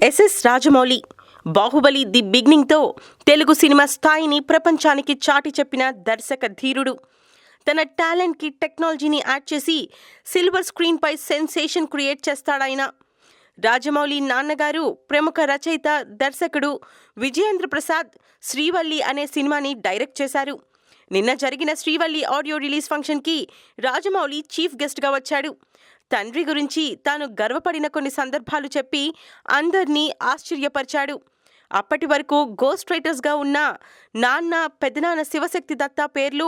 SS Rajamouli Baahubali the బిగినింగ్తో Telugu cinema స్థాయిని ప్రపంచానికి చాటి చెప్పిన దర్శక ధీరుడు. తన టాలెంట్కి టెక్నాలజీని యాడ్ చేసి సిల్వర్ స్క్రీన్పై సెన్సేషన్ క్రియేట్ చేస్తాడాయన. రాజమౌళి నాన్నగారు ప్రముఖ రచయిత, దర్శకుడు విజయేంద్ర ప్రసాద్ శ్రీవల్లి అనే సినిమాని డైరెక్ట్ చేశారు. నిన్న జరిగిన శ్రీవల్లి ఆడియో రిలీజ్ ఫంక్షన్కి రాజమౌళి చీఫ్ గెస్ట్గా వచ్చాడు. తండ్రి గురించి తాను గర్వపడిన కొన్ని సందర్భాలు చెప్పి అందర్నీ ఆశ్చర్యపరిచాడు. అప్పటి వరకు గోస్ట్ రైటర్స్గా ఉన్న నాన్న, పెదనాన్న శివశక్తి దత్తా పేర్లు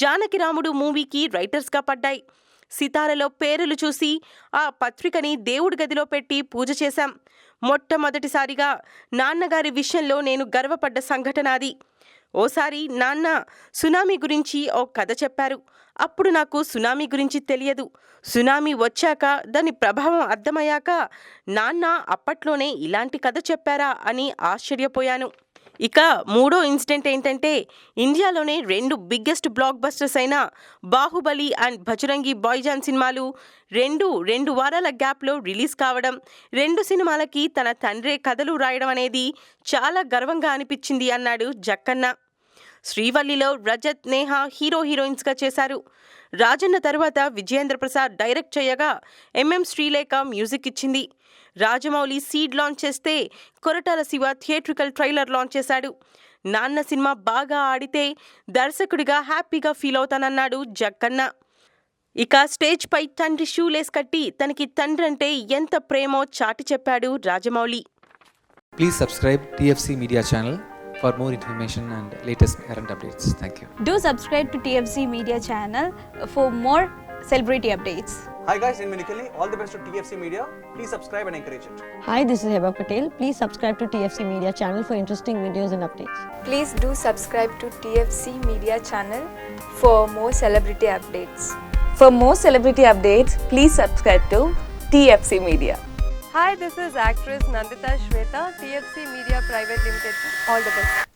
జానకిరాముడు మూవీకి రైటర్స్గా పడ్డాయి. సితారలో పేర్లు చూసి ఆ పత్రికని దేవుడి గదిలో పెట్టి పూజ చేశాం. మొట్టమొదటిసారిగా నాన్నగారి విషయంలో నేను గర్వపడ్డ సంఘటన అది. ఓసారి నాన్న సునామీ గురించి ఓ కథ చెప్పారు. అప్పుడు నాకు సునామీ గురించి తెలియదు. సునామీ వచ్చాక దాని ప్రభావం అర్థమయ్యాక నాన్న అప్పట్లోనే ఇలాంటి కథ చెప్పారా అని ఆశ్చర్యపోయాను. ఇక మూడో ఇన్సిడెంట్ ఏంటంటే, ఇండియాలోనే 2 బిగ్గెస్ట్ బ్లాక్ బస్టర్స్ అయిన బాహుబలి అండ్ బజరంగి భాయిజాన్ సినిమాలు రెండు వారాల గ్యాప్లో రిలీజ్ కావడం, 2 సినిమాలకి తన తండ్రే కథలు రాయడం అనేది చాలా గర్వంగా అనిపించింది అన్నాడు జక్కన్న. శ్రీవల్లిలో రజత్, నేహ హీరోయిన్స్గా చేశారు. రాజన్న తర్వాత విజయేంద్ర ప్రసాద్ డైరెక్ట్ చేయగా ఎంఎం శ్రీలేఖ మ్యూజిక్ ఇచ్చింది. రాజమౌళి సీడ్ లాంచ్ చేస్తే Koratala Shiva theatrical trailer launch చేశాడు. నాన్న సినిమా బాగా ఆడితే దర్శకుడిగా హ్యాపీగా ఫీల్ అవుతానన్నాడు జక్కన్న. ఇక స్టేజ్పై తండ్రి షూలేస్ కట్టి తనకి తండ్రి అంటే ఎంత ప్రేమో చాటి చెప్పాడు Rajamouli. Please subscribe TFC Media channel for more information and latest current updates. Thank you. Do subscribe to TFC Media channel for more celebrity updates. Hi guys, in Minikali, all the best to TFC Media. Please subscribe and encourage it. Hi, this is Heba Patel. Please subscribe to TFC Media channel for interesting videos and updates. Please do subscribe to TFC Media channel for more celebrity updates. For more celebrity updates, please subscribe to TFC Media. Hi, this is actress Nandita Shweta, TFC Media Private Limited. All the best.